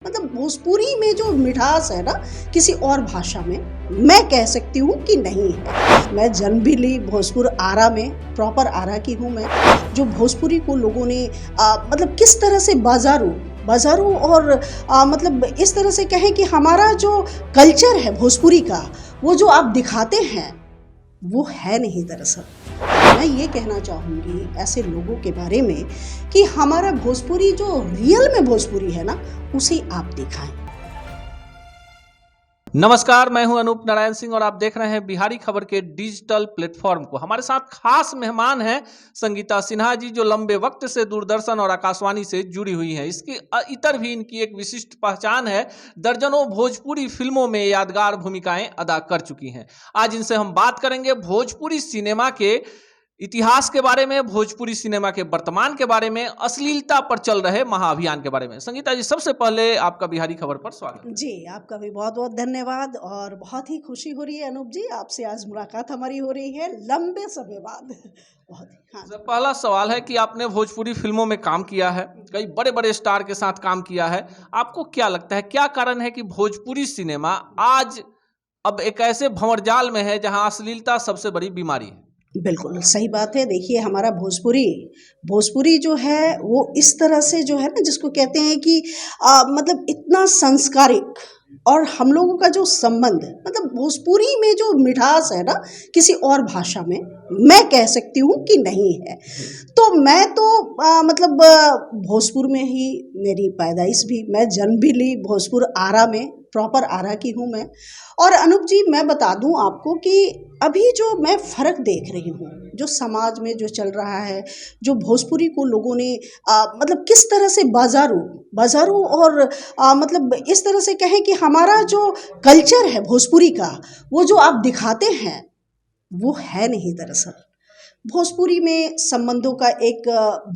मतलब भोजपुरी में जो मिठास है ना, किसी और भाषा में मैं कह सकती हूँ कि नहीं है। मैं जन्म भी ली भोजपुर आरा में, प्रॉपर आरा की हूँ मैं। जो भोजपुरी को लोगों ने मतलब किस तरह से बाजारू और मतलब इस तरह से कहें कि हमारा जो कल्चर है भोजपुरी का, वो जो आप दिखाते हैं वो है नहीं। दरअसल मैं ये कहना चाहूँगी ऐसे लोगों के बारे में कि हमारा भोजपुरी जो रियल में भोजपुरी है ना, उसे आप दिखाएं। नमस्कार, मैं हूं अनूप नारायण सिंह और आप देख रहे हैं बिहारी खबर के डिजिटल प्लेटफॉर्म को। हमारे साथ खास मेहमान हैं संगीता सिन्हा जी, जो लंबे वक्त से दूरदर्शन और आकाशवाणी से जुड़ी हुई हैं। इसकी इतर भी इनकी एक विशिष्ट पहचान है। दर्जनों भोजपुरी फिल्मों में यादगार भूमिकाएं अदा कर चुकी हैं। आज इनसे हम बात करेंगे भोजपुरी सिनेमा के इतिहास के बारे में, भोजपुरी सिनेमा के वर्तमान के बारे में, अश्लीलता पर चल रहे महाअभियान के बारे में। संगीता जी, सबसे पहले आपका बिहारी खबर पर स्वागत। जी, आपका भी बहुत बहुत धन्यवाद और बहुत ही खुशी हो रही है अनूप जी, आपसे आज मुलाकात हमारी हो रही है लंबे समय बाद। बहुत ही हाँ। पहला सवाल है कि आपने भोजपुरी फिल्मों में काम किया है, कई बड़े बड़े स्टार के साथ काम किया है। आपको क्या लगता है, क्या कारण है कि भोजपुरी सिनेमा आज अब एक ऐसे भंवरजाल में है जहां अश्लीलता सबसे बड़ी बीमारी है? बिल्कुल सही बात है। देखिए, हमारा भोजपुरी जो है वो इस तरह से जो है ना, जिसको कहते हैं कि मतलब इतना संस्कारिक, और हम लोगों का जो संबंध, मतलब भोजपुरी में जो मिठास है ना, किसी और भाषा में मैं कह सकती हूँ कि नहीं है। तो मैं तो मतलब भोजपुर में ही मेरी पैदाइश भी, मैं जन्म भी ली भोजपुर आरा में, प्रॉपर आरा की हूँ मैं। और अनूप जी, मैं बता दूँ आपको कि अभी जो मैं फ़र्क देख रही हूँ, जो समाज में जो चल रहा है, जो भोजपुरी को लोगों ने मतलब किस तरह से बाजारू और मतलब इस तरह से कहें कि हमारा जो कल्चर है भोजपुरी का, वो जो आप दिखाते हैं वो है नहीं। दरअसल भोजपुरी में संबंधों का एक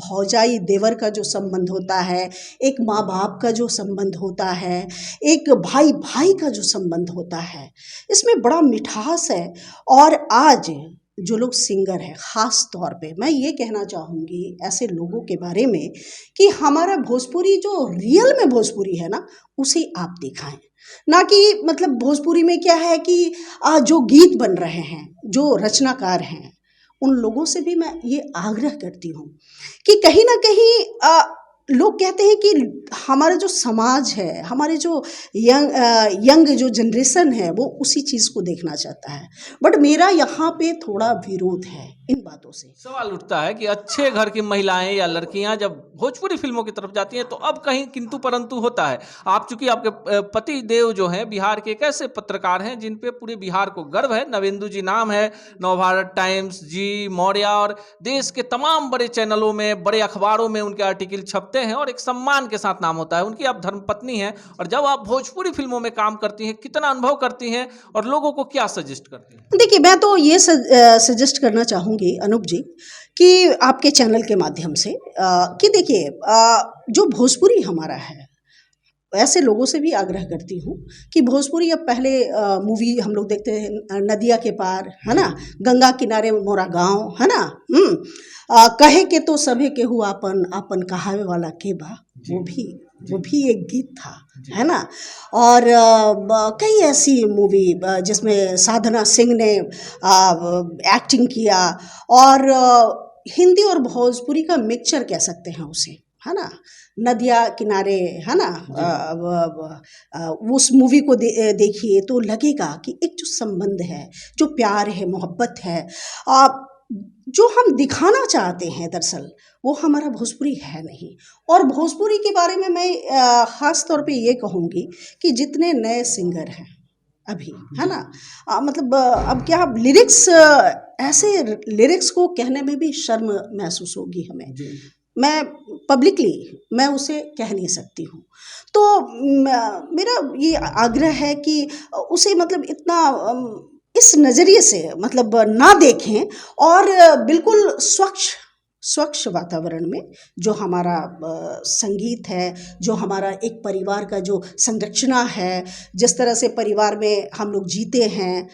भौजाई देवर का जो संबंध होता है, एक माँ बाप का जो संबंध होता है, एक भाई भाई का जो संबंध होता है, इसमें बड़ा मिठास है। और आज जो लोग सिंगर हैं, ख़ास तौर पे मैं ये कहना चाहूँगी ऐसे लोगों के बारे में कि हमारा भोजपुरी जो रियल में भोजपुरी है ना, उसे आप दिखाएं। ना कि मतलब भोजपुरी में क्या है कि जो गीत बन रहे हैं, जो रचनाकार हैं, उन लोगों से भी मैं ये आग्रह करती हूँ कि कहीं ना कहीं लोग कहते हैं कि हमारा जो समाज है, हमारे जो यंग जो जनरेशन है, वो उसी चीज़ को देखना चाहता है। बट मेरा यहाँ पे थोड़ा विरोध है इन बातों से। सवाल उठता है कि अच्छे घर की महिलाएं या लड़कियां जब भोजपुरी फिल्मों की तरफ जाती हैं तो अब कहीं किंतु परंतु होता है। आप चूंकि आपके पति देव जो हैं बिहार के एक ऐसे पत्रकार हैं जिन पे पूरे बिहार को गर्व है। नवेंदु जी नाम है, नवभारत टाइम्स, जी मौर्य और देश के तमाम बड़े चैनलों में, बड़े अखबारों में उनके आर्टिकल छपते हैं और एक सम्मान के साथ नाम होता है। उनकी आप धर्मपत्नी हैं और जब आप भोजपुरी फिल्मों में काम करती हैं, कितना अनुभव करती हैं और लोगों को क्या सजेस्ट करती हैं? देखिए, मैं तो ये सजेस्ट करना चाहूँगी अनूप जी कि आपके चैनल के माध्यम से कि देखिए, जो भोजपुरी हमारा है, ऐसे लोगों से भी आग्रह करती हूँ कि भोजपुरी, अब पहले मूवी हम लोग देखते हैं नदिया के पार, है ना, गंगा किनारे मोरा गाँव, है ना, कहे के तो सभे के हुआ आपन आपन कहावे वाला के बा, वो भी एक गीत था, है ना। और कई ऐसी मूवी जिसमें साधना सिंह ने एक्टिंग किया, और हिंदी और भोजपुरी का मिक्सचर कह सकते हैं उसे, है ना। नदिया किनारे, है ना, उस मूवी को देखिए तो लगेगा कि एक जो संबंध है, जो प्यार है, मोहब्बत है, जो हम दिखाना चाहते हैं, दरअसल वो हमारा भोजपुरी है नहीं। और भोजपुरी के बारे में मैं ख़ास तौर पे ये कहूँगी कि जितने नए सिंगर हैं अभी, है ना, मतलब अब क्या लिरिक्स, ऐसे लिरिक्स को कहने में भी शर्म महसूस होगी हमें। मैं पब्लिकली मैं उसे कह नहीं सकती हूँ। तो मेरा ये आग्रह है कि उसे मतलब इतना इस नज़रिए से मतलब ना देखें, और बिल्कुल स्वच्छ वातावरण में जो हमारा संगीत है, जो हमारा एक परिवार का जो संरचना है, जिस तरह से परिवार में हम लोग जीते हैं,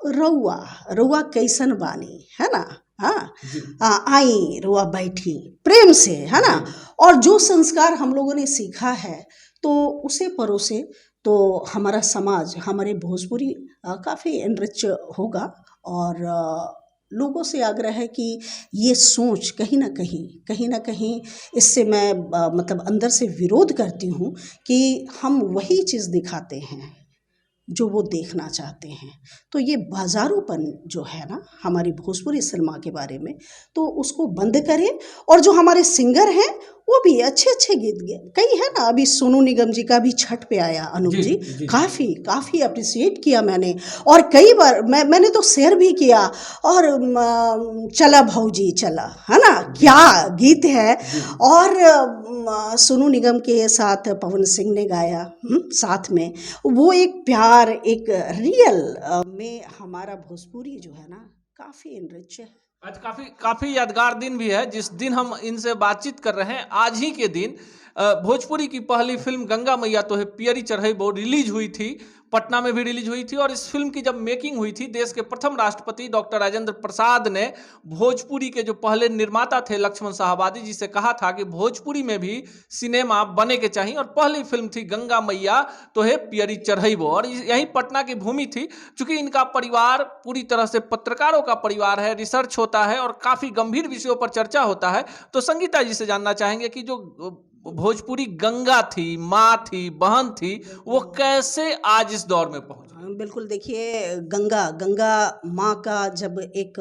रउआ कैसन बानी, है ना, हाँ, आई रुआ बैठी प्रेम से, है ना। और जो संस्कार हम लोगों ने सीखा है, तो उसे परोसे तो हमारा समाज, हमारे भोजपुरी काफ़ी एनरिच होगा। और लोगों से आग्रह है कि ये सोच कहीं ना कहीं इससे मैं मतलब अंदर से विरोध करती हूँ कि हम वही चीज़ दिखाते हैं जो वो देखना चाहते हैं। तो ये बाज़ारूपन जो है ना हमारी भोजपुरी सिनेमा के बारे में, तो उसको बंद करें। और जो हमारे सिंगर हैं वो भी अच्छे अच्छे गीत कई है ना, अभी सोनू निगम जी का भी छठ पे आया अनूप जी, काफ़ी अप्रिसिएट किया मैंने। और कई बार मैंने तो शेयर भी किया। और चला भौजी चला, है ना, क्या गीत है। और सोनू निगम के साथ पवन सिंह ने गाया साथ में। वो एक प्यार, एक रियल में हमारा भोजपुरी जो है ना काफ़ी इनरिच है। आज काफी यादगार दिन भी है, जिस दिन हम इनसे बातचीत कर रहे हैं आज ही के दिन भोजपुरी की पहली फिल्म गंगा मैया तोहे पियरी चढ़ई वो रिलीज हुई थी, पटना में भी रिलीज हुई थी। और इस फिल्म की जब मेकिंग हुई थी, देश के प्रथम राष्ट्रपति डॉक्टर राजेंद्र प्रसाद ने भोजपुरी के जो पहले निर्माता थे लक्ष्मण साहबादी जी से कहा था कि भोजपुरी में भी सिनेमा बने के चाहिए। और पहली फिल्म थी गंगा मैया तोहे पियरी चढ़ई वो, और यही पटना की भूमि थी। चूंकि इनका परिवार पूरी तरह से पत्रकारों का परिवार है, रिसर्च होता है और काफी गंभीर विषयों पर चर्चा होता है। तो संगीता जी से जानना चाहेंगे कि जो भोजपुरी गंगा थी, माँ थी, बहन थी, वो कैसे आज इस दौर में पहुंची। बिल्कुल, देखिए गंगा माँ का जब एक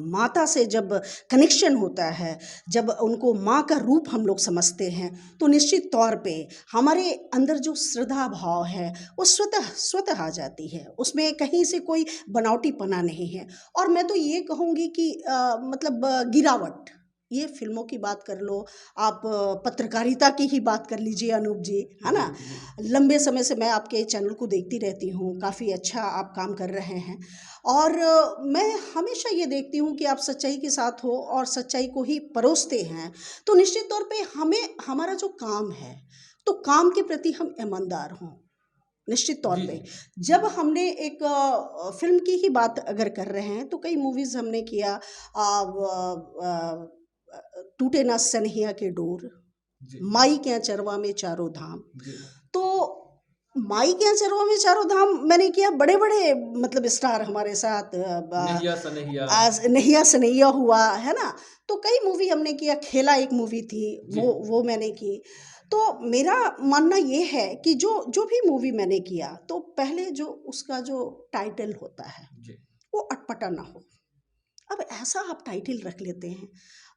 माता से जब कनेक्शन होता है, जब उनको माँ का रूप हम लोग समझते हैं, तो निश्चित तौर पे हमारे अंदर जो श्रद्धा भाव है वो स्वतः आ जाती है। उसमें कहीं से कोई बनावटीपना नहीं है। और मैं तो ये कहूँगी कि मतलब गिरावट, ये फिल्मों की बात कर लो, आप पत्रकारिता की ही बात कर लीजिए अनूप जी, है ना। लंबे समय से मैं आपके चैनल को देखती रहती हूँ, काफ़ी अच्छा आप काम कर रहे हैं। और मैं हमेशा ये देखती हूँ कि आप सच्चाई के साथ हो और सच्चाई को ही परोसते हैं। तो निश्चित तौर पे हमें हमारा जो काम है, तो काम के प्रति हम ईमानदार हों। निश्चित तौर पे जब हमने एक फिल्म की ही बात अगर कर रहे हैं, तो कई मूवीज़ हमने किया। टूटे ना सनहिया के डोर, माई के अचरवा में चारों धाम। तो माई के अचरवा में चारों धाम मैंने किया, बड़े बड़े मतलब स्टार हमारे साथ, नहिया सनहिया हुआ, है ना। तो कई मूवी हमने किया, खेला एक मूवी थी, वो मैंने की। तो मेरा मानना ये है कि जो भी मूवी मैंने किया, तो पहले जो उसका जो टाइटल होता है वो अटपटा ना हो। अब ऐसा आप टाइटल रख लेते हैं,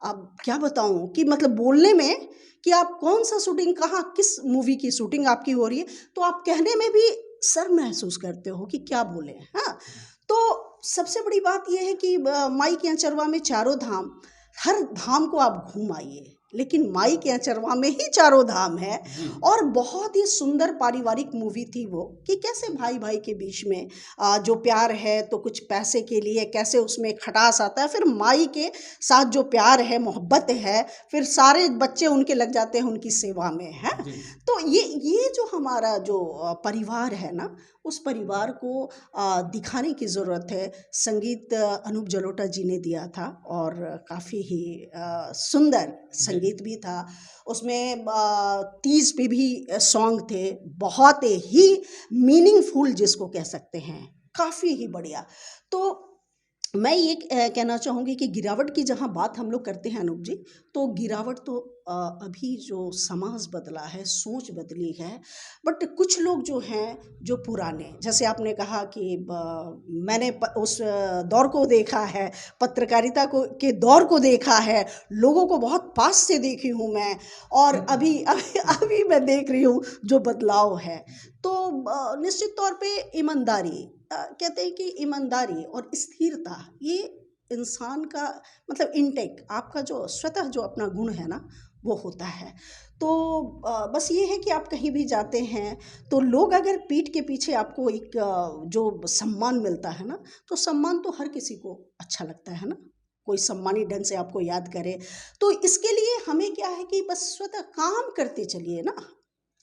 अब क्या बताऊं कि मतलब बोलने में कि आप कौन सा शूटिंग, कहाँ, किस मूवी की शूटिंग आपकी हो रही है, तो आप कहने में भी शर्म महसूस करते हो कि क्या बोले। हाँ, तो सबसे बड़ी बात यह है कि माई के अचरवा में चारों धाम, हर धाम को आप घूम आइए, लेकिन माई के अचरवा में ही चारों धाम है। और बहुत ही सुंदर पारिवारिक मूवी थी वो, कि कैसे भाई भाई के बीच में जो प्यार है तो कुछ पैसे के लिए कैसे उसमें खटास आता है, फिर माई के साथ जो प्यार है, मोहब्बत है, फिर सारे बच्चे उनके लग जाते हैं उनकी सेवा में, है। तो ये जो हमारा जो परिवार है ना, उस परिवार को दिखाने की ज़रूरत है। संगीत अनूप जलोटा जी ने दिया था और काफ़ी ही सुंदर संगीत भी था उसमें। तीज पे भी सॉन्ग थे, बहुत ही मीनिंगफुल जिसको कह सकते हैं, काफ़ी ही बढ़िया। तो मैं ये कहना चाहूँगी कि गिरावट की जहाँ बात हम लोग करते हैं अनूप जी, तो गिरावट तो अभी जो समाज बदला है, सोच बदली है, बट कुछ लोग जो हैं, जो पुराने, जैसे आपने कहा कि मैंने उस दौर को देखा है, पत्रकारिता के दौर को देखा है, लोगों को बहुत पास से देखी हूँ मैं, और अभी मैं देख रही हूँ जो बदलाव है। तो निश्चित तौर पे ईमानदारी, कहते हैं कि ईमानदारी और स्थिरता, ये इंसान का मतलब इनटेक, आपका जो स्वतः जो अपना गुण है ना, वो होता है। तो बस ये है कि आप कहीं भी जाते हैं, तो लोग अगर पीठ के पीछे आपको एक जो सम्मान मिलता है ना, तो सम्मान तो हर किसी को अच्छा लगता है ना, कोई सम्मानित ढंग से आपको याद करे। तो इसके लिए हमें क्या है कि बस स्वतः काम करते चलिए ना।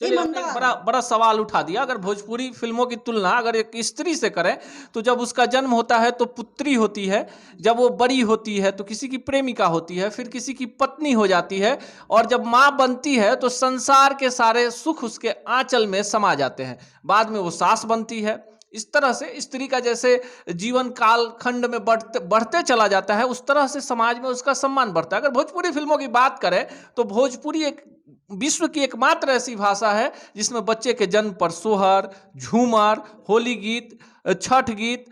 चलिए, आपने एक बड़ा बड़ा सवाल उठा दिया। अगर भोजपुरी फिल्मों की तुलना अगर एक स्त्री से करें तो जब उसका जन्म होता है तो पुत्री होती है, जब वो बड़ी होती है तो किसी की प्रेमिका होती है, फिर किसी की पत्नी हो जाती है, और जब माँ बनती है तो संसार के सारे सुख उसके आंचल में समा जाते हैं। बाद में वो सास बनती है। इस तरह से स्त्री का जैसे जीवन काल खंड में बढ़ते बढ़ते चला जाता है, उस तरह से समाज में उसका सम्मान बढ़ता है। अगर भोजपुरी फिल्मों की बात करें तो भोजपुरी एक विश्व की एकमात्र ऐसी भाषा है जिसमें बच्चे के जन्म पर सोहर, झूमर, होली गीत, छठ गीत,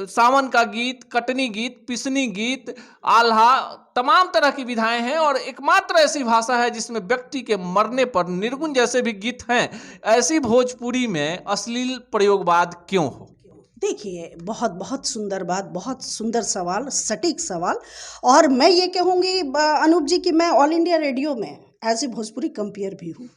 सावन का गीत, कटनी गीत, पिसनी गीत, आल्हा, तमाम तरह की विधाएं हैं, और एकमात्र ऐसी भाषा है जिसमें व्यक्ति के मरने पर निर्गुण जैसे भी गीत हैं। ऐसी भोजपुरी में अश्लील प्रयोगवाद क्यों हो? देखिए, बहुत बहुत सुंदर बात, बहुत सुंदर सवाल, सटीक सवाल। और मैं ये कहूँगी अनूप जी कि मैं ऑल इंडिया रेडियो में एज ए भोजपुरी कंपेयर भी हूँ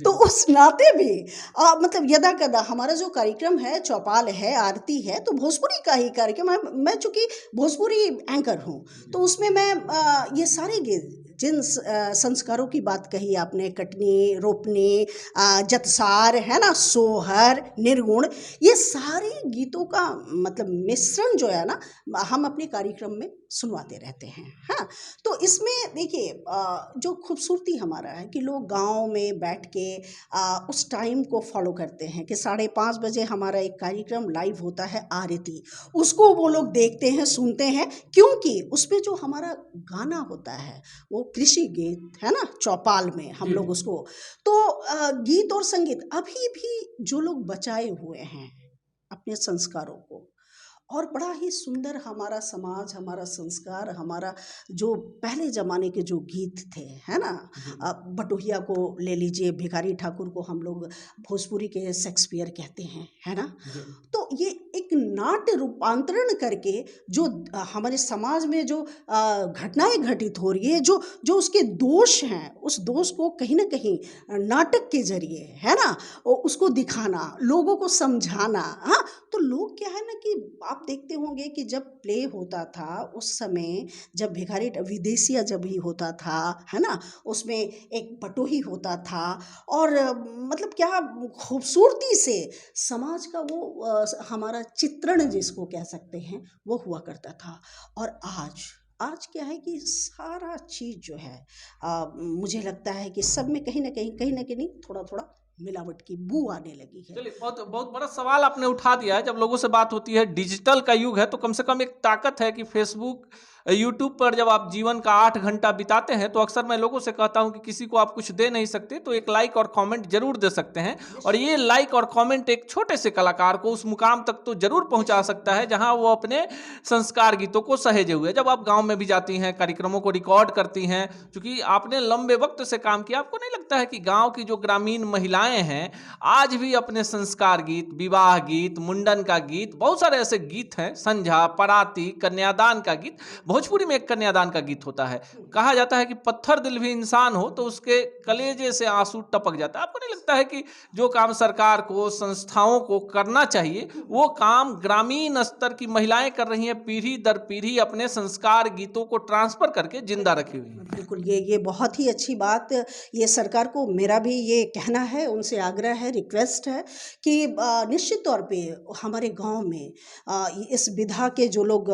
तो उस नाते भी मतलब यदा कदा हमारा जो कार्यक्रम है, चौपाल है, आरती है, तो भोजपुरी का ही कार्यक्रम है। मैं चूँकि भोजपुरी एंकर हूँ तो उसमें मैं ये सारे गीत, जिन संस्कारों की बात कही आपने, कटनी, रोपनी, जतसार, है ना, सोहर, निर्गुण, ये सारे गीतों का मतलब मिश्रण जो है ना, हम अपने कार्यक्रम में सुनवाते रहते हैं। हाँ, तो इसमें देखिए जो खूबसूरती हमारा है कि लोग गांव में बैठ के उस टाइम को फॉलो करते हैं कि 5:30 बजे हमारा एक कार्यक्रम लाइव होता है, आरती, उसको वो लोग देखते हैं, सुनते हैं, क्योंकि उसमें जो हमारा गाना होता है वो कृषि गीत है ना, चौपाल में हम लोग उसको, तो गीत और संगीत अभी भी जो लोग बचाए हुए हैं अपने संस्कारों को, और बड़ा ही सुंदर हमारा समाज, हमारा संस्कार, हमारा जो पहले ज़माने के जो गीत थे, है ना, बटोहिया को ले लीजिए, भिखारी ठाकुर को हम लोग भोजपुरी के शेक्सपियर कहते हैं, है ना। तो ये एक नाट्य रूपांतरण करके जो हमारे समाज में जो घटनाएं घटित हो रही है, जो उसके दोष हैं, उस दोष को कहीं ना कहीं नाटक के जरिए, है ना, उसको दिखाना, लोगों को समझाना। हाँ, तो लोग क्या है ना कि आप देखते होंगे कि जब प्ले होता था उस समय, जब भिखारी विदेशिया जब भी होता था, है ना, उसमें एक बटोही होता था, और मतलब क्या खूबसूरती से समाज का वो हमारा चित्रण जिसको कह सकते हैं वो हुआ करता था। और आज क्या है कि सारा चीज़ जो है मुझे लगता है कि सब में कहीं ना कहीं थोड़ा थोड़ा मिलावट की बू आने लगी है। चलिए, बहुत बहुत बड़ा सवाल आपने उठा दिया है। जब लोगों से बात होती है, डिजिटल का युग है, तो कम से कम एक ताकत है कि फेसबुक, यूट्यूब पर जब आप जीवन का 8 घंटा बिताते हैं तो अक्सर मैं लोगों से कहता हूं कि किसी को आप कुछ दे नहीं सकते तो एक लाइक और कमेंट जरूर दे सकते हैं, और ये लाइक और कमेंट एक छोटे से कलाकार को उस मुकाम तक तो जरूर पहुंचा सकता है जहां वो अपने संस्कार गीतों को सहेजे हुए। जब आप गांव में भी जाती हैं, कार्यक्रमों को रिकॉर्ड करती हैं, क्योंकि आपने लंबे वक्त से काम किया, आपको नहीं लगता है कि गाँव की जो ग्रामीण महिलाएं हैं आज भी अपने संस्कार गीत, विवाह गीत, मुंडन का गीत, बहुत सारे ऐसे गीत हैं, संझा, पराती, कन्यादान का गीत। भोजपुरी में एक कन्यादान का गीत होता है, कहा जाता है कि पत्थर दिल भी इंसान हो तो उसके कलेजे से आंसू टपक जाता है। आपको नहीं लगता है कि जो काम सरकार को, संस्थाओं को करना चाहिए, वो काम ग्रामीण स्तर की महिलाएं कर रही हैं, पीढ़ी दर पीढ़ी अपने संस्कार गीतों को ट्रांसफर करके जिंदा रखी हुई है? बिल्कुल, ये बहुत ही अच्छी बात, ये सरकार को मेरा भी ये कहना है, उनसे आग्रह है, रिक्वेस्ट है कि निश्चित तौर पे हमारे गांव में इस विधा के जो लोग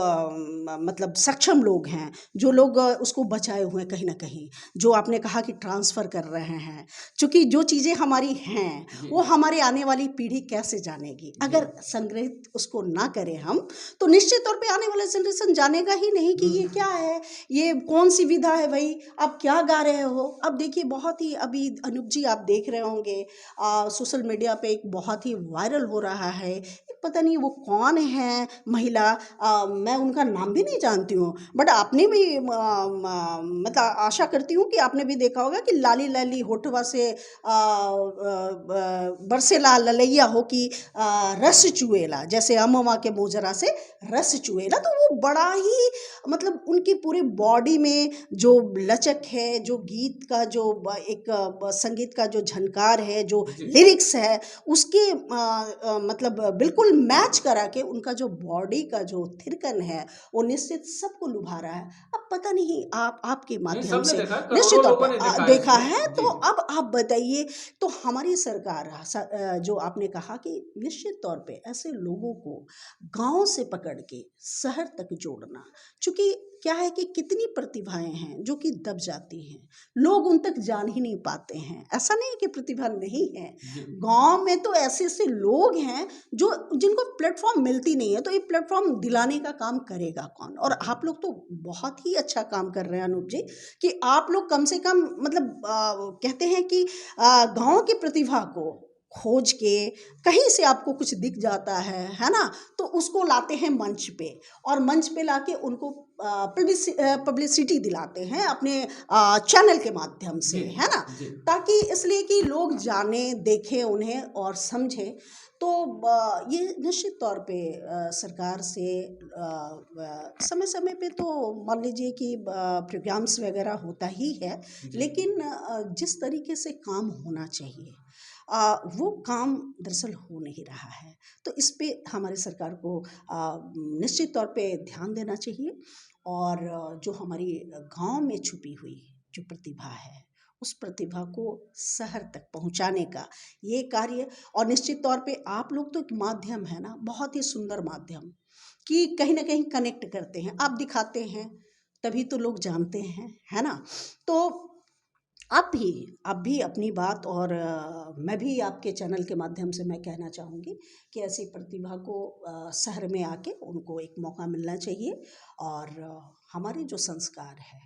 मतलब सक्षम लोग हैं, जो लोग उसको बचाए हुए हैं कहीं ना कहीं, जो आपने कहा कि ट्रांसफ़र कर रहे हैं, क्योंकि जो चीज़ें हमारी हैं वो हमारे आने वाली पीढ़ी कैसे जानेगी अगर संग्रहित उसको ना करें हम, तो निश्चित तौर पे आने वाला जनरेशन जानेगा ही नहीं कि ये क्या है, ये कौन सी विधा है भाई, आप क्या गा रहे हो। अब देखिए, बहुत ही अभी अनूप जी आप देख रहे होंगे सोशल मीडिया पे एक बहुत ही वायरल हो रहा है, पता नहीं वो कौन है महिला, मैं उनका नाम भी नहीं जानती हूँ, बट आपने भी मतलब आशा करती हूँ कि आपने भी देखा होगा कि लाली लाली होठवा से बरसेला ललैया हो कि रस चुएला, जैसे अमवा के मोजरा से रस चुएला। तो वो बड़ा ही मतलब उनकी पूरी बॉडी में जो लचक है, जो गीत का जो एक संगीत का जो झनकार है, जो लिरिक्स है, उसके मतलब बिल्कुल बिल्कुल मैच करा के उनका जो बॉडी का जो थिरकन है वो निश्चित सबको लुभा रहा है। अब पता नहीं आपके माध्यम सबने से देखा, निश्चित करोड़ों तौर लोगों पे ने देखा है देखा इसको। है। जी। तो अब आप बताइए, तो हमारी सरकार जो आपने कहा कि निश्चित तौर पे ऐसे लोगों को गांव से पकड़ के शहर तक जोड़ना, क्योंकि क्या है कि कितनी प्रतिभाएं हैं जो कि दब जाती हैं, लोग उन तक जान ही नहीं पाते हैं। ऐसा नहीं है कि प्रतिभा नहीं है, जी। गांव में तो ऐसे ऐसे लोग हैं जो जिनको प्लेटफॉर्म मिलती नहीं है, तो ये प्लेटफॉर्म दिलाने का काम करेगा कौन? और आप लोग तो बहुत ही अच्छा काम कर रहे हैं अनूप जी, कि आप लोग कम से कम मतलब कहते हैं कि गांव की प्रतिभा को खोज के कहीं से आपको कुछ दिख जाता है ना, तो उसको लाते हैं मंच पे, और मंच पे लाके उनको पब्लिसिटी दिलाते हैं अपने चैनल के माध्यम से, है ना, ताकि इसलिए कि लोग जाने, देखें उन्हें और समझें। तो ये निश्चित तौर पे सरकार से समय समय पे तो मान लीजिए कि प्रोग्राम्स वगैरह होता ही है, लेकिन जिस तरीके से काम होना चाहिए वो काम दरअसल हो नहीं रहा है। तो इस पे हमारी सरकार को निश्चित तौर पे ध्यान देना चाहिए, और जो हमारी गांव में छुपी हुई जो प्रतिभा है उस प्रतिभा को शहर तक पहुंचाने का ये कार्य, और निश्चित तौर पे आप लोग तो एक माध्यम है ना, बहुत ही सुंदर माध्यम, कि कहीं ना कहीं कनेक्ट करते हैं, आप दिखाते हैं तभी तो लोग जानते हैं, है ना। तो आप भी अपनी बात, और मैं भी आपके चैनल के माध्यम से मैं कहना चाहूँगी कि ऐसी प्रतिभा को शहर में आके उनको एक मौका मिलना चाहिए, और हमारे जो संस्कार है,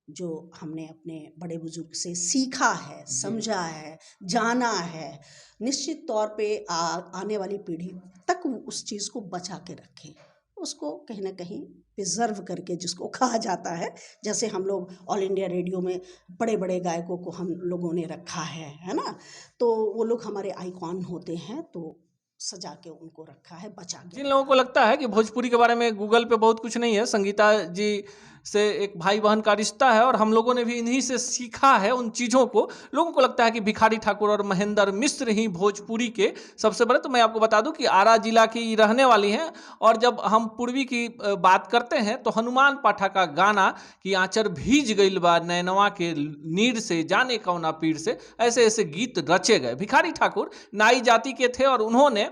जो हमने अपने बड़े बुजुर्ग से सीखा है, समझा है, जाना है, निश्चित तौर पे आने वाली पीढ़ी तक उस चीज़ को बचा के रखें, उसको कहीं ना कहीं प्रिजर्व करके, जिसको कहा जाता है, जैसे हम लोग ऑल इंडिया रेडियो में बड़े बड़े गायकों को हम लोगों ने रखा है ना, तो वो लोग हमारे आइकॉन होते हैं, तो सजा के उनको रखा है, बचा के। जिन लोगों को लगता है कि भोजपुरी के बारे में गूगल पे बहुत कुछ नहीं है, संगीता जी से एक भाई बहन का रिश्ता है और हम लोगों ने भी इन्हीं से सीखा है उन चीज़ों को। लोगों को लगता है कि भिखारी ठाकुर और महेंद्र मिश्र ही भोजपुरी के सबसे बड़े। तो मैं आपको बता दूं कि आरा जिला की रहने वाली हैं, और जब हम पूर्वी की बात करते हैं तो हनुमान पाठा का गाना कि आंचर भीज गईल बा नैनवा के नीर से, जाने कौना पीर से, ऐसे ऐसे गीत रचे गए। भिखारी ठाकुर नाई जाति के थे और उन्होंने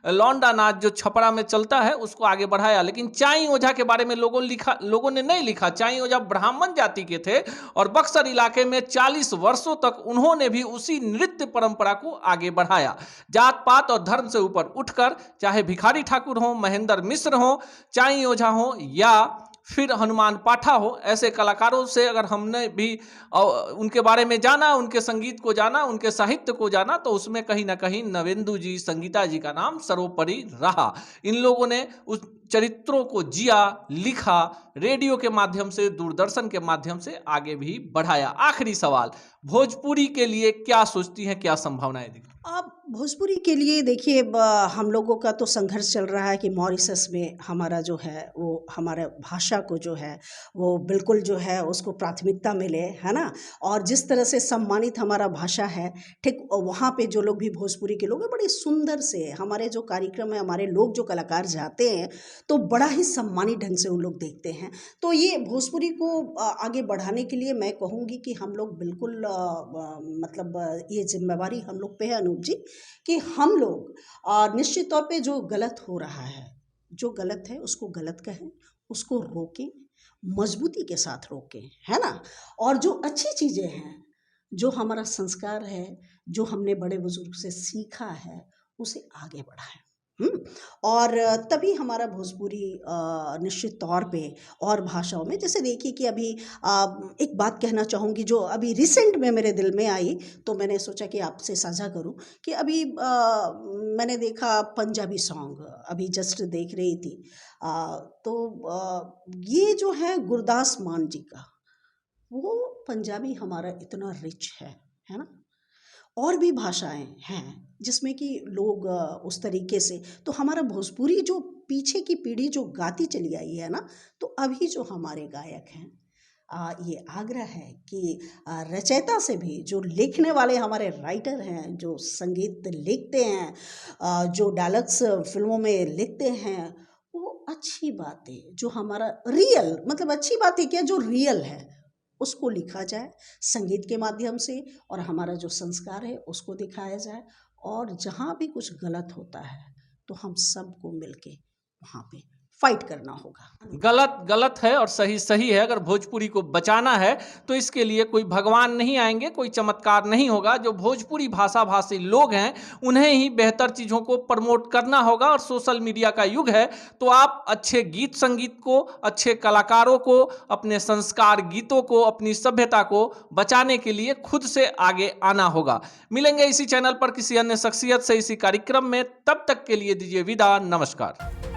लौंडा नाच जो छपरा में चलता है उसको आगे बढ़ाया। लेकिन चाई ओझा के बारे में लोगों ने नहीं लिखा। चाई ओझा ब्राह्मण जाति के थे और बक्सर इलाके में 40 वर्षों तक उन्होंने भी उसी नृत्य परंपरा को आगे बढ़ाया। जात पात और धर्म से ऊपर उठकर, चाहे भिखारी ठाकुर हो, महेंद्र मिश्र हो, चाई ओझा हो या फिर हनुमान पाठा हो, ऐसे कलाकारों से अगर हमने भी उनके बारे में जाना, उनके संगीत को जाना, उनके साहित्य को जाना, तो उसमें कहीं ना कहीं नवेंदु जी, संगीता जी का नाम सर्वोपरि रहा। इन लोगों ने उस चरित्रों को जिया, लिखा, रेडियो के माध्यम से, दूरदर्शन के माध्यम से आगे भी बढ़ाया। आखिरी सवाल, भोजपुरी के लिए क्या सोचती हैं, क्या संभावनाएं दिखती हैं? अब भोजपुरी के लिए देखिए, हम लोगों का तो संघर्ष चल रहा है कि मॉरिशस में हमारा जो है वो हमारे भाषा को जो है वो बिल्कुल जो है उसको प्राथमिकता मिले, है ना, और जिस तरह से सम्मानित हमारा भाषा है, ठीक वहाँ पे जो लोग भी भोजपुरी के लोग हैं, बड़ी सुंदर से हमारे जो कार्यक्रम है, हमारे लोग जो कलाकार जाते हैं तो बड़ा ही सम्मानित ढंग से उन लोग देखते हैं। तो ये भोजपुरी को आगे बढ़ाने के लिए मैं कहूँगी कि हम लोग बिल्कुल मतलब ये जिम्मेवारी हम लोग पे है अनूप जी, कि हम लोग निश्चित तौर पे जो गलत हो रहा है, जो गलत है उसको गलत कहें, उसको रोकें, मजबूती के साथ रोकें, है ना, और जो अच्छी चीज़ें हैं, जो हमारा संस्कार है, जो हमने बड़े बुजुर्ग से सीखा है, उसे आगे बढ़ाएं। और तभी हमारा भोजपुरी निश्चित तौर पे और भाषाओं में, जैसे देखिए कि अभी एक बात कहना चाहूँगी जो अभी रिसेंट में मेरे दिल में आई, तो मैंने सोचा कि आपसे साझा करूँ कि अभी मैंने देखा पंजाबी सॉन्ग, अभी जस्ट देख रही थी, तो ये जो है गुरदास मान जी का, वो पंजाबी हमारा इतना रिच है ना, और भी भाषाएं हैं जिसमें कि लोग उस तरीके से, तो हमारा भोजपुरी जो पीछे की पीढ़ी जो गाती चली आई है ना, तो अभी जो हमारे गायक हैं, ये आग्रह है कि रचयिता से भी, जो लिखने वाले हमारे राइटर हैं, जो संगीत लिखते हैं, जो डायलॉग्स फिल्मों में लिखते हैं, वो अच्छी बातें जो हमारा रियल, मतलब अच्छी बातें क्या, जो रियल है उसको लिखा जाए संगीत के माध्यम से, और हमारा जो संस्कार है उसको दिखाया जाए। और जहाँ भी कुछ गलत होता है तो हम सबको मिलके वहाँ पे फाइट करना होगा। गलत गलत है और सही सही है। अगर भोजपुरी को बचाना है तो इसके लिए कोई भगवान नहीं आएंगे, कोई चमत्कार नहीं होगा। जो भोजपुरी भाषा भाषी लोग हैं उन्हें ही बेहतर चीज़ों को प्रमोट करना होगा। और सोशल मीडिया का युग है, तो आप अच्छे गीत संगीत को, अच्छे कलाकारों को, अपने संस्कार गीतों को, अपनी सभ्यता को बचाने के लिए खुद से आगे आना होगा। मिलेंगे इसी चैनल पर किसी अन्य शख्सियत से इसी कार्यक्रम में। तब तक के लिए दीजिए विदा। नमस्कार।